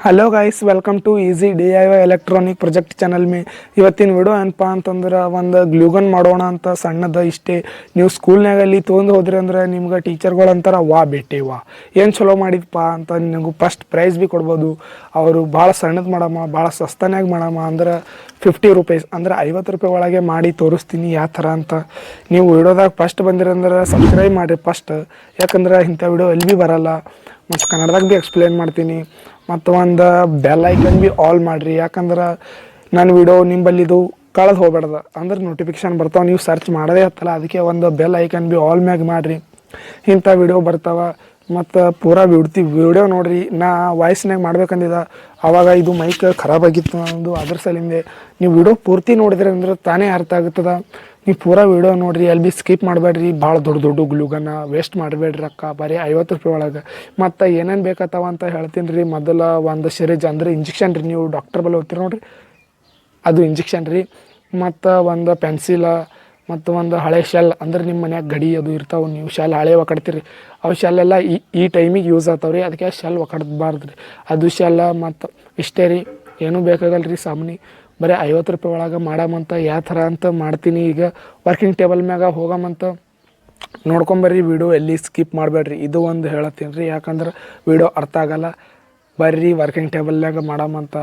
Hello guys, welcome to easy DIY electronic project channel ಮೇ. ಇವತ್ತಿನ video ಏನಪ್ಪ ಅಂತಂದ್ರೆ ಒಂದು ಗ್ಲೂಗನ್ ಮಾಡೋಣ ಅಂತ ಸಣ್ಣದ ಇಷ್ಟೇ. ನೀವು ಸ್ಕೂಲ್ನಾಗ ಅಲ್ಲಿ ತೊಗೊಂಡು ಹೋದ್ರಿ ಅಂದ್ರೆ ನಿಮ್ಗೆ ಟೀಚರ್ಗಳು ಅಂತಾರೆ ವಾ ಬೇಟೆ ವಾ ಏನು ಚಲೋ ಮಾಡಿದಪ್ಪ ಅಂತ. ನಿನಗೂ ಫಸ್ಟ್ ಪ್ರೈಸ್ ಭೀ ಕೊಡ್ಬೋದು. ಅವರು ಭಾಳ ಸಣ್ಣದು ಮಾಡಮ್ಮ, ಭಾಳ ಸಸ್ತನಾಗ ಮಾಡಮ್ಮ ಅಂದ್ರೆ 50 ರೂಪೀಸ್ ಅಂದ್ರೆ 50 ರೂಪಾಯಿ ಒಳಗೆ ಮಾಡಿ ತೋರಿಸ್ತೀನಿ ಯಾವ ಥರ ಅಂತ. ನೀವು ವಿಡಿಯೋದಾಗ ಫಸ್ಟ್ ಬಂದಿರಂದ್ರೆ ಸಬ್ಸ್ಕ್ರೈಬ್ ಮಾಡಿರಿ ಫಸ್ಟ್, ಯಾಕಂದ್ರೆ ಇಂಥ ವಿಡಿಯೋ ಎಲ್ಲಿ ಭೀ ಬರೋಲ್ಲ. ಮತ್ತು ಕನ್ನಡದಾಗ ಭೀ ಎಕ್ಸ್ಪ್ಲೇನ್ ಮಾಡ್ತೀನಿ. ಮತ್ತು ಒಂದು ಬೆಲ್ ಐಕನ್ ಭೀ ಆಲ್ ಮಾಡಿರಿ, ಯಾಕಂದ್ರೆ ನನ್ನ ವಿಡಿಯೋ ನಿಂಬಲ್ಲಿದು ಕಳೆದು ಹೋಗ್ಬೇಡ್ದು ಅಂದ್ರೆ ನೋಟಿಫಿಕೇಶನ್ ಬರ್ತಾವೆ. ನೀವು ಸರ್ಚ್ ಮಾಡೋದೇ ಹತ್ತಲ್ಲ, ಅದಕ್ಕೆ ಒಂದು ಬೆಲ್ ಐಕನ್ ಭೀ ಆಲ್ ಮ್ಯಾಗ ಮಾಡಿರಿ. ಇಂಥ ವಿಡಿಯೋ ಬರ್ತಾವೆ. ಮತ್ತು ಪೂರಾ ವಿಡಿಯೋ ನೋಡಿರಿ. ನಾ ವಾಯ್ಸ್ನಾಗ ಮಾಡ್ಬೇಕಂದಿದ್ದೆ, ಆವಾಗ ಇದು ಮೈಕ್ ಖರಾಬಾಗಿತ್ತು ನಂದು, ಅದ್ರ ಸಲಿಂದೆ. ನೀವು ವಿಡಿಯೋ ಪೂರ್ತಿ ನೋಡಿದ್ರಿ ಅಂದ್ರೆ ತಾನೇ ಅರ್ಥ ಆಗುತ್ತದೆ. ನೀವು ಪೂರಾ ವಿಡಿಯೋ ನೋಡಿರಿ, ಅಲ್ಲಿ ಭೀ ಸ್ಕಿಪ್ ಮಾಡಬೇಡ್ರಿ. ಭಾಳ ದೊಡ್ಡ ಗ್ಲೂಗನ್ನ ವೇಸ್ಟ್ ಮಾಡಬೇಡ್ರಿ ರೊಕ್ಕ, ಬರೀ 50 ರೂಪಾಯಿ ಒಳಗೆ. ಮತ್ತು ಏನೇನು ಬೇಕತ್ತವ ಅಂತ ಹೇಳ್ತೀನಿ ರೀ. ಮೊದಲ ಒಂದು ಸಿರೀಜ್ ಅಂದ್ರೆ ಇಂಜೆಕ್ಷನ್ ರೀ, ನೀವು ಡಾಕ್ಟರ್ ಬಲ್ಲಿ ಹೋಗ್ತೀರಿ ನೋಡಿರಿ, ಅದು ಇಂಜೆಕ್ಷನ್ ರೀ. ಮತ್ತು ಒಂದು ಪೆನ್ಸಿಲ, ಮತ್ತು ಒಂದು ಹಳೆ ಶೆಲ್ ಅಂದ್ರೆ ನಿಮ್ಮ ಮನ್ಯಾಗ ಗಡಿ ಅದು ಇರ್ತಾವೆ, ನೀವು ಶೆಲ್ ಹಳೆ ಒಕ್ಕಡ್ತೀರಿ, ಅವು ಶೆಲ್ಲೆಲ್ಲ ಈ ಟೈಮಿಗೆ ಯೂಸ್ ಆಗ್ತಾವೆ ರೀ. ಅದಕ್ಕೆ ಶೆಲ್ ಒಕ್ಕಡ್ಬಾರ್ದು ರೀ, ಅದು ಶೆಲ್ಲ. ಮತ್ತು ಇಷ್ಟೇ ರೀ, ಏನೂ ಬೇಕಾಗಲ್ಲ ರೀ. ಸಾಮಾನಿ ಬರೀ 50 ರೂಪಾಯಿ ಒಳಗೆ ಮಾಡಮಂತ ಯಾವ ಥರ ಅಂತ ಮಾಡ್ತೀನಿ. ಈಗ ವರ್ಕಿಂಗ್ ಟೇಬಲ್ ಮ್ಯಾಗ ಹೋಗಮಂತ ನೋಡ್ಕೊಂಬರ್ರಿ. ವಿಡಿಯೋ ಎಲ್ಲಿ ಸ್ಕಿಪ್ ಮಾಡಬೇಡ್ರಿ, ಇದು ಒಂದು ಹೇಳತ್ತೀನಿ ರೀ, ಯಾಕಂದ್ರೆ ವಿಡಿಯೋ ಅರ್ಥ ಆಗಲ್ಲ. ಬರ್ರಿ ವರ್ಕಿಂಗ್ ಟೇಬಲ್ನಾಗ ಮಾಡಮಂತ.